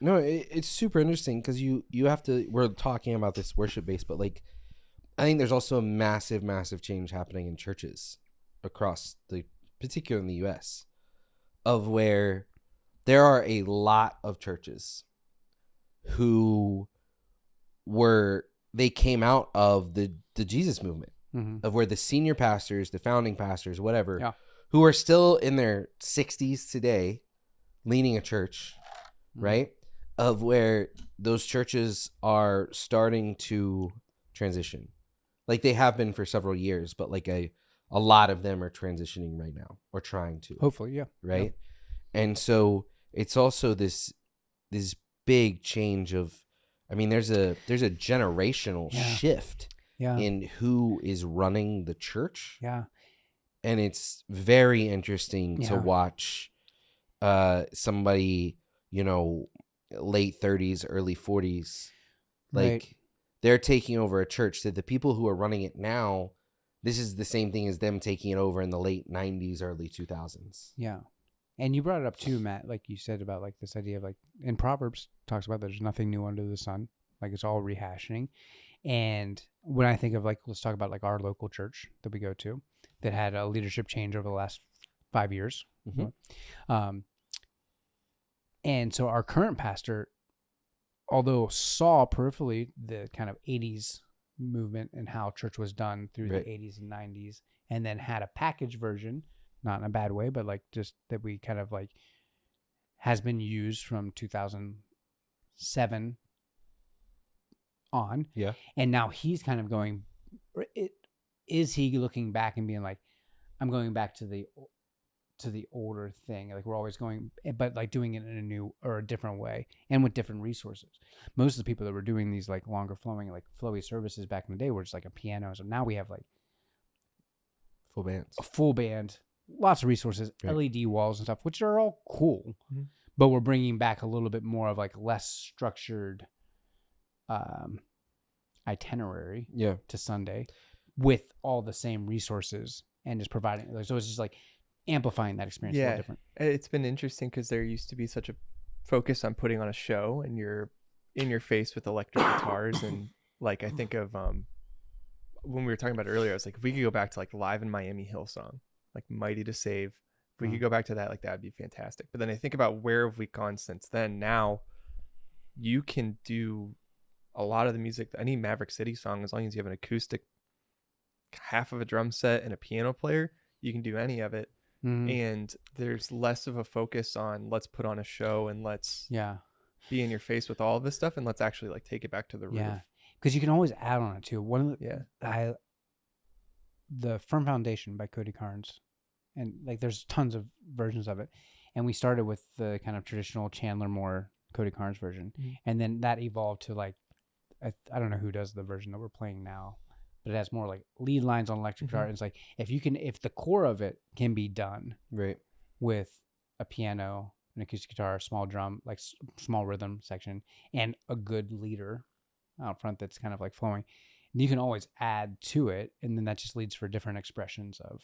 No, it's super interesting because you have to. We're talking about this worship base, but like, I think there's also a massive, massive change happening in churches across particularly in the U.S. of where there are a lot of churches who they came out of the Jesus movement, of where the senior pastors, the founding pastors, whatever, who are still in their 60s today, leading a church, right? Of where those churches are starting to transition. Like they have been for several years, but like a lot of them are transitioning right now or trying to. Hopefully, yeah. Right? Yeah. And so it's also this big change of, I mean, there's a generational shift in who is running the church. Yeah. And it's very interesting to watch somebody, late 30s, early 40s, like they're taking over a church. That the people who are running it now, this is the same thing as them taking it over in the late 90s, early 2000s. Yeah. And you brought it up too, Matt, like you said about like this idea of like in Proverbs talks about there's nothing new under the sun. Like it's all rehashing. And when I think of like, let's talk about like our local church that we go to that had a leadership change over the last 5 years. And so our current pastor, although saw peripherally the kind of 80s movement and how church was done through the 80s and 90s, and then had a package version, not in a bad way, but like just that we kind of like has been used from 2007 on. Yeah. And now he's kind of going, is he looking back and being like, I'm going back to the older thing. Like we're always going, but like doing it in a new or a different way and with different resources. Most of the people that were doing these like longer flowing, like flowy services back in the day were just like a piano. So now we have like a full band, lots of resources, LED walls and stuff, which are all cool, but we're bringing back a little bit more of like less structured itinerary to Sunday with all the same resources and just providing. So it's just like amplifying that experience a little different. It's been interesting because there used to be such a focus on putting on a show and you're in your face with electric guitars. And like, I think of when we were talking about it earlier, I was like, if we could go back to like Live in Miami Hillsong, like Mighty to Save, if we could go back to that, like that'd be fantastic. But then I think about where have we gone since then. Now you can do a lot of the music, any Maverick City song, as long as you have an acoustic, half of a drum set and a piano player, you can do any of it. And there's less of a focus on let's put on a show and let's be in your face with all of this stuff, and let's actually like take it back to the root. Because you can always add on it too. One of the Firm Foundation by Cody Carnes, and like there's tons of versions of it, and we started with the kind of traditional Chandler Moore Cody Carnes version, and then that evolved to like I don't know who does the version that we're playing now, but it has more like lead lines on electric guitar. And it's like if the core of it can be done with a piano, an acoustic guitar, small drum, like small rhythm section, and a good leader out front that's kind of like flowing, you can always add to it, and then that just leads for different expressions of